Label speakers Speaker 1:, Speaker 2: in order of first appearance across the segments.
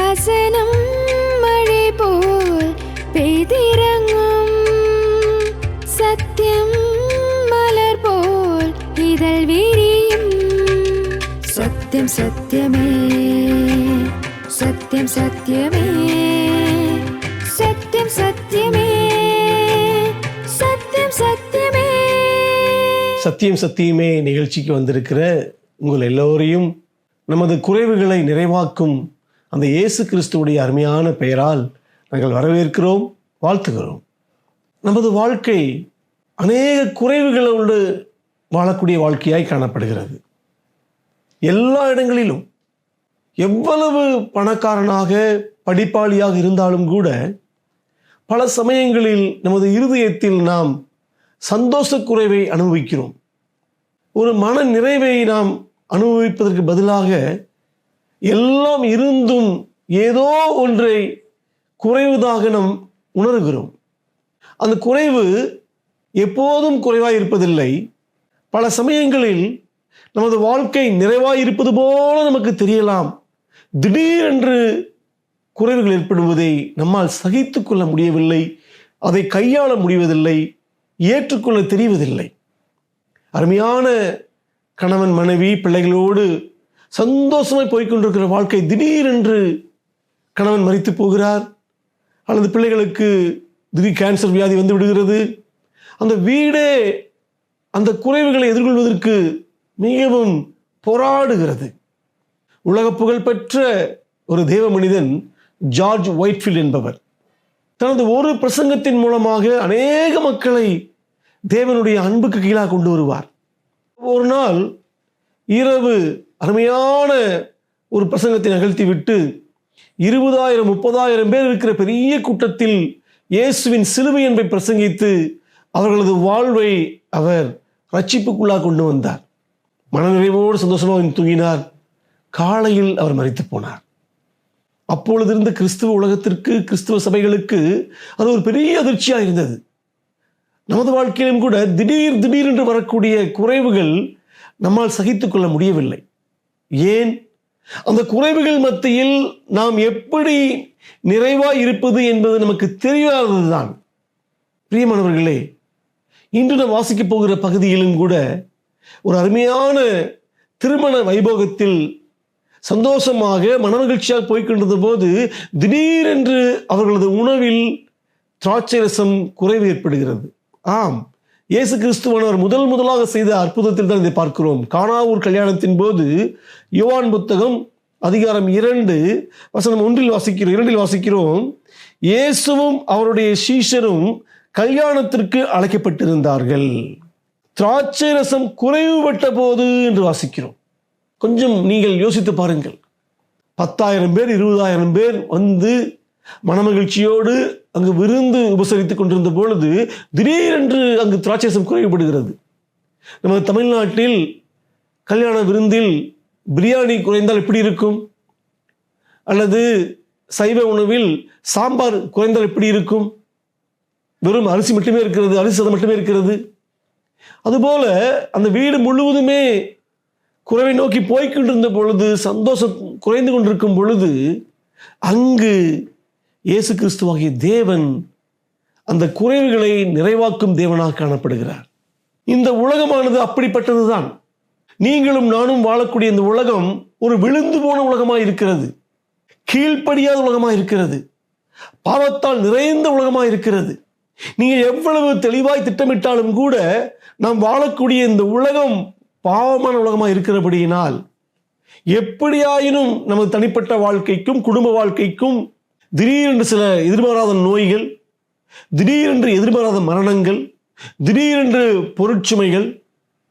Speaker 1: வசனம் மழை போல் பெய்திறங்கும், சத்தியம் மலர் போல் இதழ் விரியும். சத்தியம் சத்தியமே, சத்தியம் சத்தியமே, சத்தியம் சத்தியமே, சத்தியம் சத்தியமே.
Speaker 2: சத்தியம் சத்தியமே நிகழ்ச்சிக்கு வந்திருக்கிற உங்கள் எல்லோரையும் நமது குறைவுகளை நிறைவாக்கும் அந்த இயேசு கிறிஸ்துவுடைய அருமையான பெயரால் நாங்கள் வரவேற்கிறோம், வாழ்த்துகிறோம். நமது வாழ்க்கை அநேக குறைவுகளோடு வாழக்கூடிய வாழ்க்கையாய் காணப்படுகிறது. எல்லா இடங்களிலும் எவ்வளவு பணக்காரனாக படிப்பாளியாக இருந்தாலும் கூட பல சமயங்களில் நமது இருதயத்தில் நாம் சந்தோஷ குறைவை அனுபவிக்கிறோம். ஒரு மன நிறைவை நாம் அனுபவிப்பதற்கு பதிலாக எல்லாம் இருந்தும் ஏதோ ஒன்றை குறைவதாக நாம் உணர்கிறோம். அந்த குறைவு எப்போதும் குறைவாக இருப்பதில்லை. பல சமயங்களில் நமது வாழ்க்கை நிறைவாக இருப்பது போல நமக்கு தெரியலாம். திடீரென்று குறைவுகள் ஏற்படுவதை நம்மால் சகித்து கொள்ள முடியவில்லை, அதை கையாள முடிவதில்லை, ஏற்றுக்கொள்ள தெரிவதில்லை. அருமையான கணவன் மனைவி பிள்ளைகளோடு சந்தோஷமாய் போய்கொண்டிருக்கிற வாழ்க்கை திடீரென்று கணவன் மரித்து போகிறார், அல்லது பிள்ளைகளுக்கு திடீர் கேன்சர் வியாதி வந்து விடுகிறது. அந்த வீடே அந்த குறைவுகளை எதிர்கொள்வதற்கு மிகவும் போராடுகிறது. உலக புகழ்பெற்ற ஒரு தேவ மனிதன் ஜார்ஜ் ஒயிட்ஃபீல்ட் என்பவர் தனது ஒரு பிரசங்கத்தின் மூலமாக அநேக மக்களை தேவனுடைய அன்புக்கு கீழாக கொண்டு வருவார். ஒரு நாள் இரவு அருமையான ஒரு பிரசங்கத்தை நிகழ்த்தி விட்டு 20,000-30,000 பேர் இருக்கிற பெரிய கூட்டத்தில் இயேசுவின் சிலுவை என்பை பிரசங்கித்து அவர்களது வாழ்வை அவர் ரட்சிப்புக்குள்ளாக கொண்டு வந்தார். மனநிறைவோடு சந்தோஷமாக தூங்கினார். காலையில் அவர் மரித்து போனார். அப்பொழுது இருந்த கிறிஸ்துவ உலகத்திற்கு, கிறிஸ்துவ சபைகளுக்கு அது ஒரு பெரிய அதிர்ச்சியாக இருந்தது. நமது வாழ்க்கையிலும் கூட திடீர் என்று வரக்கூடிய குறைவுகள் நம்மால் சகித்து கொள்ள முடியவில்லை. ஏன்? அந்த குறைவுகள் மத்தியில் நாம் எப்படி நிறைவாய் இருப்பது என்பது நமக்கு தெரியாததுதான். பிரியமானவர்களே, இன்று நாம் வாசிக்க போகிற பகுதியிலும் கூட ஒரு அருமையான திருமண வைபோகத்தில் சந்தோஷமாக மனமகிழ்ச்சியாக போய்கொண்டிருந்த போது திடீரென்று அவர்களது உணவில் திராட்சை ரசம் குறைவு ஏற்படுகிறது. ஆம், இயேசு கிறிஸ்துவானவர் முதலாக செய்த அற்புதத்தில் தான் இதை பார்க்கிறோம். கானாவூர் கல்யாணத்தின் போது யோவான் புத்தகம் அதிகாரம் 2 வசனம் 1 வாசிக்கிறோம். இயேசுவும் அவருடைய சீஷரும் கல்யாணத்திற்கு அழைக்கப்பட்டிருந்தார்கள். திராட்சை ரசம் குறைவுபட்ட போது என்று வாசிக்கிறோம். கொஞ்சம் நீங்கள் யோசித்து பாருங்கள். 10,000 பேர் 20,000 பேர் வந்து மனமகிழ்ச்சியோடு அங்கு விருந்து உபசரித்துக் கொண்டிருந்த பொழுது திடீரென்று அங்கு திராட்சைரசம் குறைவுபடுகிறது. நமது தமிழ்நாட்டில் கல்யாண விருந்தில் பிரியாணி குறைந்தால் எப்படி இருக்கும்? அல்லது சைவ உணவில் சாம்பார் குறைந்தால் எப்படி இருக்கும்? வெறும் அரிசி மட்டுமே இருக்கிறது, அரிசி சாதம் மட்டுமே இருக்கிறது. அதுபோல அந்த வீடு முழுவதுமே குறைவை நோக்கி போய்கொண்டிருந்த பொழுது, சந்தோஷம் குறைந்து கொண்டிருக்கும் பொழுது, அங்கு இயேசு கிறிஸ்துவாகிய தேவன் அந்த குறைவுகளை நிறைவாக்கும் தேவனாக காணப்படுகிறார். இந்த உலகமானது அப்படிப்பட்டதுதான். நீங்களும் நானும் வாழக்கூடிய இந்த உலகம் ஒரு விழுந்து போன உலகமாக இருக்கிறது, கீழ்ப்படியாத உலகமாக இருக்கிறது, பாவத்தால் நிறைந்த உலகமாக இருக்கிறது. நீங்கள் எவ்வளவு தெளிவாய் திட்டமிட்டாலும் கூட நாம் வாழக்கூடிய இந்த உலகம் பாவமான உலகமாக இருக்கிறபடியினால் எப்படியாயினும் நமது தனிப்பட்ட வாழ்க்கைக்கும் குடும்ப வாழ்க்கைக்கும் திடீரென்று சில எதிர்பாராத நோய்கள், திடீரென்று எதிர்பாராத மரணங்கள், திடீரென்று பொருட்சுமைகள்,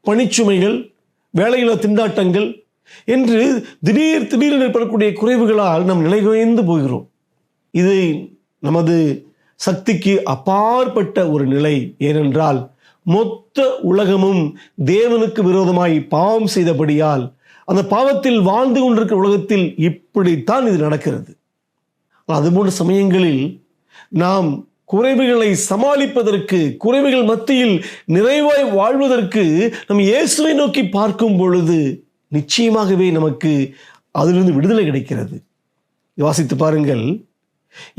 Speaker 2: பணிச்சுமைகள், வேலையில்லா திண்டாட்டங்கள் என்று திடீரென்று ஏற்படக்கூடிய குறைவுகளால் நாம் நிலைகுலைந்து போகிறோம். இது நமது சக்திக்கு அப்பாற்பட்ட ஒரு நிலை. ஏனென்றால் மொத்த உலகமும் தேவனுக்கு விரோதமாய் பாவம் செய்தபடியால் அந்த பாவத்தில் வாழ்ந்து கொண்டிருக்கிற உலகத்தில் இப்படித்தான் இது நடக்கிறது. அதுபோன்ற சமயங்களில் நாம் குறைவுகளை சமாளிப்பதற்கு, குறைவுகள் மத்தியில் நிறைவாய் வாழ்வதற்கு நம் இயேசுவை நோக்கி பார்க்கும் பொழுது நிச்சயமாகவே நமக்கு அதிலிருந்து விடுதலை கிடைக்கிறது. வாசித்து பாருங்கள்.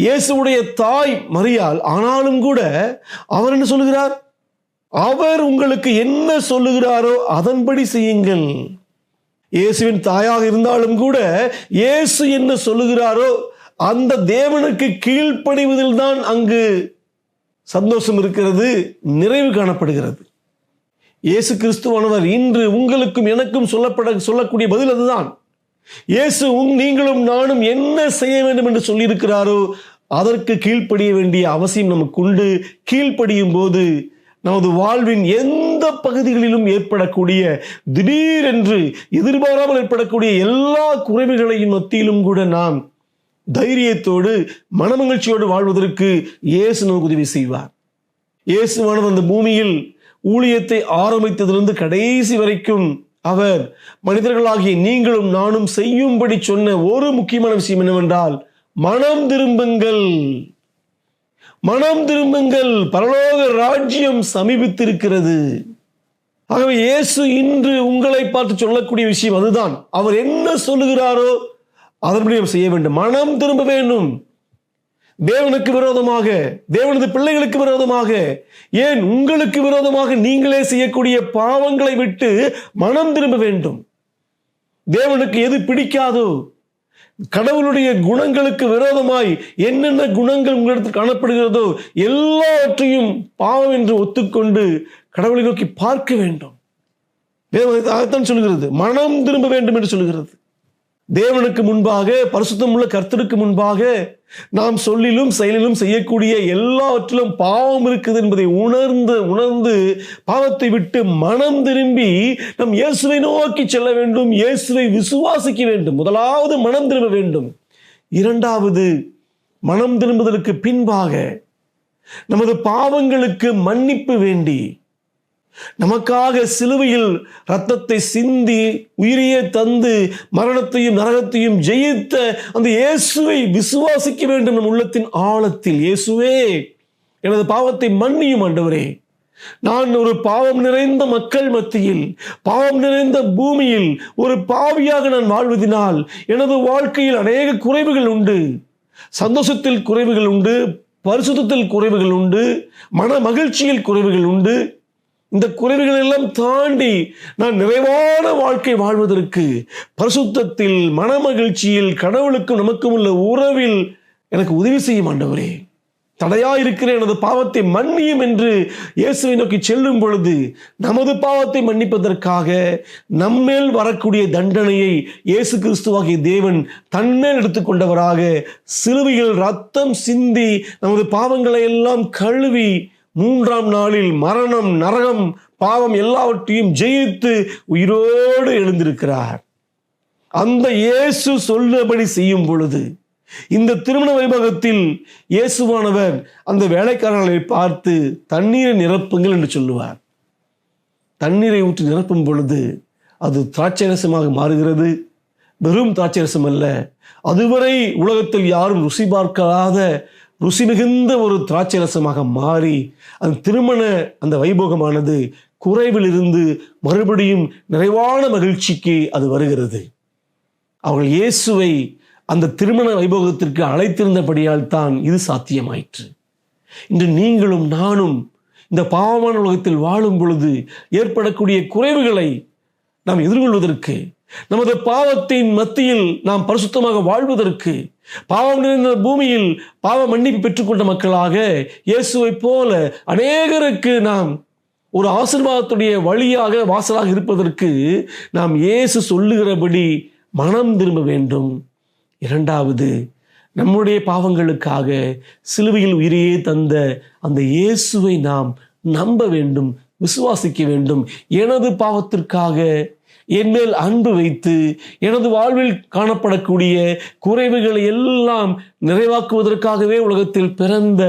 Speaker 2: இயேசுவுடைய தாய் மரியாள், ஆனாலும் கூட அவர் என்ன சொல்லுகிறார்? அவர் உங்களுக்கு என்ன சொல்லுகிறாரோ அதன்படி செய்யுங்கள். இயேசுவின் தாயாக இருந்தாலும் கூட இயேசு என்ன சொல்லுகிறாரோ அந்த தேவனுக்கு கீழ்ப்படிவதில் தான் அங்கு சந்தோஷம் இருக்கிறது, நிறைவு காணப்படுகிறது. இயேசு கிறிஸ்துவானவர் இன்று உங்களுக்கும் எனக்கும் சொல்லக்கூடிய பதில் அதுதான். இயேசு நீங்களும் நானும் என்ன செய்ய வேண்டும் என்று சொல்லியிருக்கிறாரோ அதற்கு கீழ்ப்படிய வேண்டிய அவசியம் நமக்கு உண்டு. கீழ்ப்படியும் போது நமது வாழ்வின் எந்த பகுதிகளிலும் ஏற்படக்கூடிய திடீரென்று எதிர்பாராமல் ஏற்படக்கூடிய எல்லா குறைவுகளையும் மத்தியிலும் கூட நாம் தைரியத்தோடு மனமகிழ்ச்சியோடு வாழ்வதற்கு இயேசு நமக்கு உதவி செய்வார். இயேசுவானவர் அந்த பூமியில் ஊழியத்தை ஆரம்பித்ததிலிருந்து கடைசி வரைக்கும் அவர் மனிதர்களாகிய நீங்களும் நானும் செய்யும்படி சொன்ன ஒரு முக்கியமான விஷயம் என்னவென்றால், மனம் திரும்புங்கள், மனம் திரும்புங்கள், பரலோக ராஜ்யம் சமீபித்திருக்கிறது. ஆகவே இயேசு இன்று உங்களை பார்த்து சொல்லக்கூடிய விஷயம் அதுதான். அவர் என்ன சொல்லுகிறாரோ அதன்படி நாம் செய்ய வேண்டும். மனம் திரும்ப வேண்டும். தேவனுக்கு விரோதமாக, தேவனது பிள்ளைகளுக்கு விரோதமாக, ஏன் உங்களுக்கு விரோதமாக நீங்களே செய்யக்கூடிய பாவங்களை விட்டு மனம் திரும்ப வேண்டும். தேவனுக்கு எது பிடிக்காதோ, கடவுளுடைய குணங்களுக்கு விரோதமாய் என்னென்ன குணங்கள் உங்களிடத்தில் காணப்படுகிறதோ எல்லாவற்றையும் பாவம் என்று ஒத்துக்கொண்டு கடவுளை நோக்கி பார்க்க வேண்டும். அதைத்தான் சொல்கிறது, மனம் திரும்ப வேண்டும் என்று சொல்கிறது. தேவனுக்கு முன்பாக, பரிசுத்தம் உள்ள கர்த்தருக்கு முன்பாக நாம் சொல்லிலும் செயலிலும் செய்யக்கூடிய எல்லாவற்றிலும் பாவம் இருக்குது என்பதை உணர்ந்து பாவத்தை விட்டு மனம் திரும்பி நம் இயேசுவை நோக்கி செல்ல வேண்டும். இயேசுவை விசுவாசிக்க வேண்டும். முதலாவது மனம் திரும்ப வேண்டும். இரண்டாவது, மனம் திரும்புவதற்கு பின்பாக நமது பாவங்களுக்கு மன்னிப்பு வேண்டி நமக்காக சிலுவையில் இரத்தத்தை சிந்தி உயிரையே தந்து மரணத்தையும் நரகத்தையும் ஜெயித்த அந்த இயேசுவை விசுவாசிக்க வேண்டும். நம் உள்ளத்தின் ஆழத்தில், இயேசுவே எனது பாவத்தை மன்னியும் ஆண்டவரே, நான் ஒரு பாவம் நிறைந்த மக்கள் மத்தியில், பாவம் நிறைந்த பூமியில் ஒரு பாவியாக நான் வாழ்வதினால் எனது வாழ்க்கையில் அநேக குறைவுகள் உண்டு. சந்தோஷத்தில் குறைவுகள் உண்டு, பரிசுத்தத்தில் குறைவுகள் உண்டு, மன மகிழ்ச்சியில் குறைவுகள் உண்டு. இந்த குறைவுகள் எல்லாம் தாண்டி நான் நிறைவான வாழ்க்கை வாழ்வதற்கு பரிசுத்தத்தில், மனமகிழ்ச்சியில், கடவுளுக்கும் நமக்கும் உள்ள உறவில் எனக்கு உதவி செய்யும் ஆண்டவரே. தடையா இருக்கிற எனது பாவத்தை மன்னியும் என்று இயேசுவை நோக்கி செல்லும் பொழுது நமது பாவத்தை மன்னிப்பதற்காக நம்மேல் வரக்கூடிய தண்டனையை இயேசு கிறிஸ்துவாகிய தேவன் தன்மேல் எடுத்துக்கொண்டவராக சிலுவையில் ரத்தம் சிந்தி நமது பாவங்களை எல்லாம் கழுவி 3ஆம் நாளில் மரணம், நரகம், பாவம் எல்லாவற்றையும் ஜெயித்து உயிரோடு எழுந்திருக்கிறார். அந்த இயேசு சொல்லபடி செய்யும் பொழுது இந்த திருமண வைபவத்தில் இயேசுவானவர் அந்த வேலைக்காரர்களை பார்த்து தண்ணீரை நிரப்புங்கள் என்று சொல்லுவார். தண்ணீரை ஊற்றி நிரப்பும் பொழுது அது திராட்சரசமாக மாறுகிறது. வெறும் திராட்சரசம் அல்ல, அதுவரை உலகத்தில் யாரும் ருசி பார்க்காத ருசி மிகுந்த ஒரு திராட்சரசமாக மாறி அந்த திருமண அந்த வைபோகமானது குறைவிலிருந்து மறுபடியும் நிறைவான மகிழ்ச்சிக்கு அது வருகிறது. அவர்கள் இயேசுவை அந்த திருமண வைபோகத்திற்கு அழைத்திருந்தபடியால் தான் இது சாத்தியமாயிற்று. இன்று நீங்களும் நானும் இந்த பாவமான உலகத்தில் வாழும் பொழுது ஏற்படக்கூடிய குறைவுகளை நாம் எதிர்கொள்வதற்கு, நமது பாவத்தின் மத்தியில் நாம் பரிசுத்தமாக வாழ்வதற்கு, பாவம் நிறைந்த பூமியில் பாவ மன்னிப்பு பெற்றுக்கொண்ட மக்களாக இயேசுவை போல அநேகருக்கு நாம் ஒரு ஆசீர்வாதத்துடைய வழியாக, வாசலாக இருப்பதற்கு நாம் இயேசு சொல்லுகிறபடி மனம் திரும்ப வேண்டும். இரண்டாவது, நம்முடைய பாவங்களுக்காக சிலுவையில் உயிரையே தந்த அந்த இயேசுவை நாம் நம்ப வேண்டும், விசுவாசிக்க வேண்டும். எனது பாவத்திற்காக என் மேல் அன்பு வைத்து எனது வாழ்வில் காணப்படக்கூடிய குறைவுகளை எல்லாம் நிறைவாக்குவதற்காகவே உலகத்தில் பிறந்த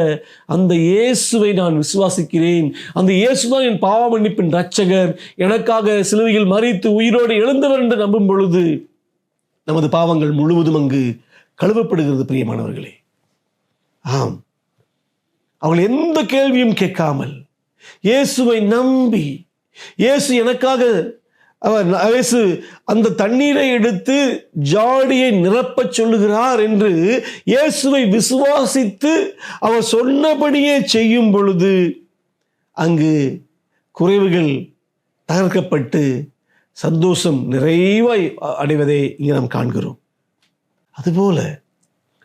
Speaker 2: அந்த இயேசுவை நான் விசுவாசிக்கிறேன். அந்த இயேசுதான் என் பாவ மன்னிப்பின் இரட்சகர், எனக்காக சிலுவையில் மரித்து உயிரோடு எழுந்தவர் என்று நம்பும் பொழுது நமது பாவங்கள் முழுவதும் அங்கு கழுவப்படுகிறது. பிரியமானவர்களே, ஆம், அவள் எந்த கேள்வியும் கேட்காமல் இயேசுவை நம்பி, இயேசு எனக்காக இயேசு அந்த தண்ணீரை எடுத்து ஜாடியை நிரப்பச் சொல்லுகிறார் என்று இயேசுவை விசுவாசித்து அவர் சொன்னபடியே செய்யும் பொழுது அங்கு குறைவுகள் தகர்க்கப்பட்டு சந்தோஷம் நிறைவாய் அடைவதை இங்கே நாம் காண்கிறோம். அதுபோல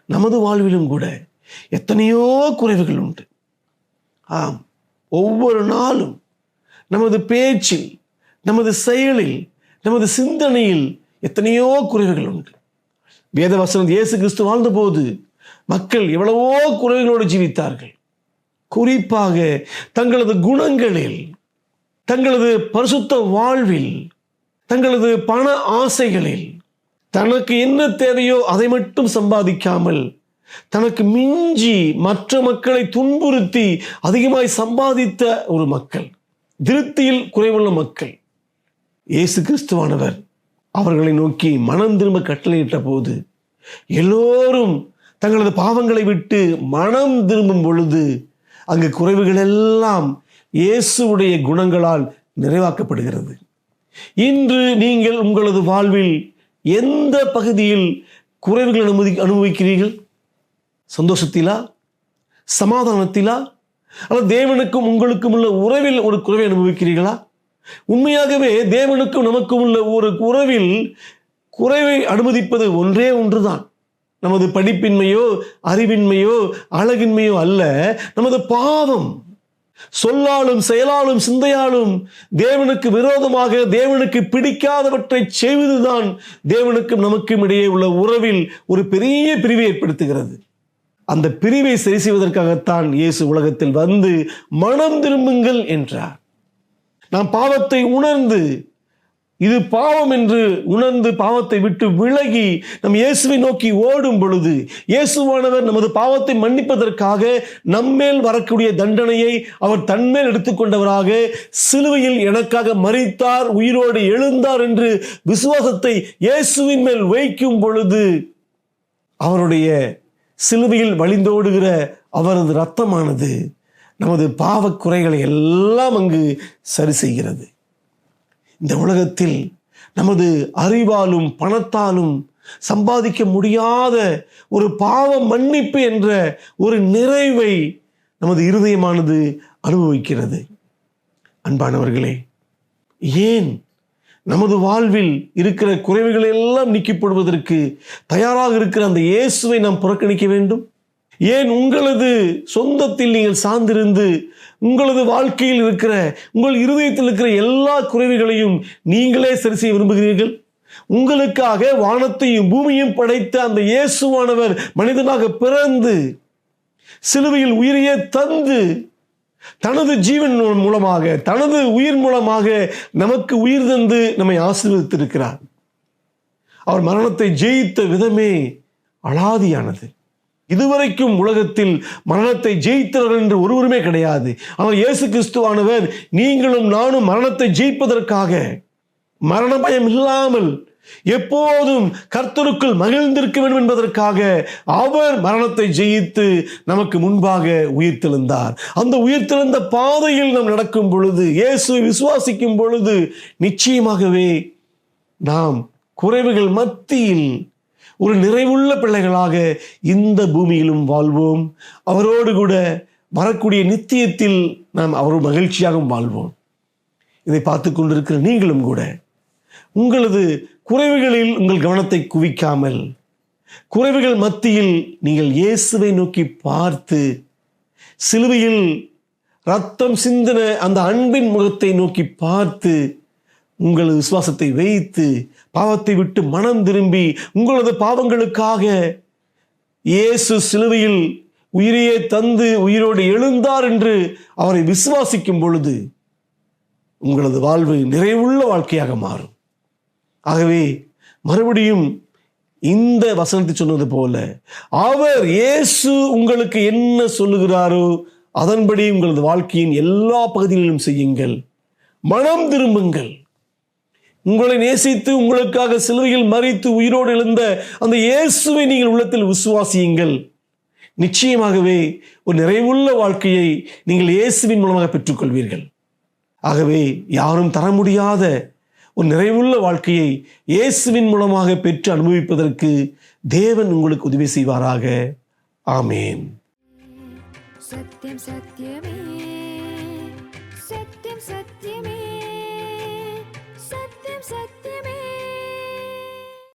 Speaker 2: நமது வாழ்விலும் கூட எத்தனையோ குறைவுகள் உண்டு. ஆம், ஒவ்வொரு நாளும் நமது பேச்சில், நமது செயலில், நமது சிந்தனையில் எத்தனையோ குறைவுகள் உண்டு. வேதவசனம் இயேசு கிறிஸ்து வாழ்ந்தபோது மக்கள் எவ்வளவோ குறைவுகளோடு ஜீவித்தார்கள். குறிப்பாக தங்களது குணங்களில், தங்களது பரிசுத்த வாழ்வில், தங்களது பண ஆசைகளில் தனக்கு என்ன தேவையோ அதை மட்டும் சம்பாதிக்காமல் தனக்கு மிஞ்சி மற்ற மக்களை துன்புறுத்தி அதிகமாய் சம்பாதித்த ஒரு மக்கள், திருப்தியில் குறைவுள்ள மக்கள். இயேசு கிறிஸ்துவானவர் அவர்களை நோக்கி மனம் திரும்ப கட்டளையிட்ட போது எல்லோரும் தங்களது பாவங்களை விட்டு மனம் திரும்பும் பொழுது அங்கு குறைவுகள் எல்லாம் இயேசுவுடைய குணங்களால் நிறைவாக்கப்படுகிறது. இன்று நீங்கள் உங்களது வாழ்வில் எந்த பகுதியில் குறைவுகள் அனுபவிக்கிறீர்கள்? சந்தோஷத்திலா, சமாதானத்திலா, அல்லது தேவனுக்கும் உங்களுக்கும் உள்ள உறவில் ஒரு குறைவை அனுபவிக்கிறீர்களா? உண்மையாகவே தேவனுக்கும் நமக்கும் உள்ள ஒரு உறவில் குறைவை அனுமதிப்பது ஒன்றே ஒன்றுதான். நமது படிப்பின்மையோ, அறிவின்மையோ, அழகின்மையோ அல்ல, நமது பாவம். சொல்லாலும் செயலாலும் சிந்தையாலும் தேவனுக்கு விரோதமாக, தேவனுக்கு பிடிக்காதவற்றை செய்வதுதான் தேவனுக்கும் நமக்கும் இடையே உள்ள உறவில் ஒரு பெரிய பிரிவை ஏற்படுத்துகிறது. அந்த பிரிவை சரி செய்வதற்காகத்தான் இயேசு உலகத்தில் வந்து மனம் திரும்புங்கள் என்றார். நாம் பாவத்தை உணர்ந்து, இது பாவம் என்று உணர்ந்து பாவத்தை விட்டு விலகி நம் இயேசுவை நோக்கி ஓடும் பொழுது இயேசுவானவர் நமது பாவத்தை மன்னிப்பதற்காக நம்மேல் வரக்கூடிய தண்டனையை அவர் தன்மேல் எடுத்துக்கொண்டவராக சிலுவையில் எனக்காக மரித்தார், உயிரோடு எழுந்தார் என்று விசுவாசத்தை இயேசுவின் மேல் வைக்கும் பொழுது அவருடைய சிலுவையில் வழிந்தோடுகிற அவரது இரத்தமானது நமது பாவக் குறைகளை எல்லாம் அங்கு சரி செய்கிறது. இந்த உலகத்தில் நமது அறிவாலும் பணத்தாலும் சம்பாதிக்க முடியாத ஒரு பாவ மன்னிப்பு என்ற ஒரு நிறைவை நமது இருதயமானது அனுபவிக்கிறது. அன்பானவர்களே, ஏன் நமது வாழ்வில் இருக்கிற குறைவுகளை எல்லாம் நீக்கப்படுவதற்கு தயாராக இருக்கிற அந்த இயேசுவை நாம் புறக்கணிக்க வேண்டும்? ஏன் உங்களது சொந்தத்தில் நீங்கள் சார்ந்திருந்து உங்களது வாழ்க்கையில் இருக்கிற, உங்கள் இருதயத்தில் இருக்கிற எல்லா குறைவுகளையும் நீங்களே சரி செய்ய விரும்புகிறீர்கள்? உங்களுக்காக வானத்தையும் பூமியும் படைத்த அந்த இயேசுவானவர் மனிதனாக பிறந்து சிலுவையில் உயிரையே தந்து தனது ஜீவன் மூலமாக, தனது உயிர் மூலமாக நமக்கு உயிர் தந்து நம்மை ஆசீர்வதித்திருக்கிறார். அவர் மரணத்தை ஜெயித்த விதமே அலாதியானது. இதுவரைக்கும் உலகத்தில் மரணத்தை ஜெயித்தவர்கள் என்று ஒருவருமே கிடையாது. ஆனால் இயேசு கிறிஸ்துவானவர் நீங்களும் நானும் மரணத்தை ஜெயிப்பதற்காக, மரண பயம் இல்லாமல் எப்போதும் கர்த்தருக்குள் மகிழ்ந்திருக்க வேண்டும் என்பதற்காக அவர் மரணத்தை ஜெயித்து நமக்கு முன்பாக உயிர்த்தெழுந்தார். அந்த உயிர்த்தெழுந்த பாதையில் நாம் நடக்கும் பொழுது, இயேசுவை விசுவாசிக்கும் பொழுது நிச்சயமாகவே நாம் குறைவுகள் மத்தியில் ஒரு நிறைவுள்ள பிள்ளைகளாக இந்த பூமியிலும் வாழ்வோம். அவரோடு கூட வரக்கூடிய நித்தியத்தில் நாம் அவரோடு மகிழ்ச்சியாகவும் வாழ்வோம். இதை பார்த்து கொண்டிருக்கிற நீங்களும் கூட உங்களது குறைவுகளில் உங்கள் கவனத்தை குவிக்காமல், குறைவுகள் மத்தியில் நீங்கள் இயேசுவை நோக்கி பார்த்து சிலுவையில் ரத்தம் சிந்தின அந்த அன்பின் முகத்தை நோக்கி பார்த்து உங்களது விசுவாசத்தை வைத்து பாவத்தை விட்டு மனம் திரும்பி உங்களது பாவங்களுக்காக இயேசு சிலுவையில் உயிரையே தந்து உயிரோடு எழுந்தார் என்று அவரை விசுவாசிக்கும் பொழுது உங்களது வாழ்வு நிறைவுள்ள வாழ்க்கையாக மாறும். ஆகவே மறுபடியும் இந்த வசனத்தை சொன்னது போல அவர் இயேசு உங்களுக்கு என்ன சொல்லுகிறாரோ அதன்படி உங்களது வாழ்க்கையின் எல்லா பகுதிகளிலும் செய்யுங்கள். மனம் திரும்புங்கள். உங்களை நேசித்து உங்களுக்காக சிலுவையில் மரித்து உயிரோடு எழுந்த அந்த இயேசுவை நீங்கள் உள்ளத்தில் விசுவாசியுங்கள். நிச்சயமாகவே ஒரு நிறைவுள்ள வாழ்க்கையை நீங்கள் இயேசுவின் மூலமாக பெற்றுக்கொள்வீர்கள். ஆகவே யாரும் தர முடியாத ஒரு நிறைவுள்ள வாழ்க்கையை இயேசுவின் மூலமாக பெற்று அனுபவிப்பதற்கு தேவன் உங்களுக்கு உதவி செய்வாராக. ஆமேன்.
Speaker 1: சத்யம் சத்யமே, சத்யம் சத்யம்.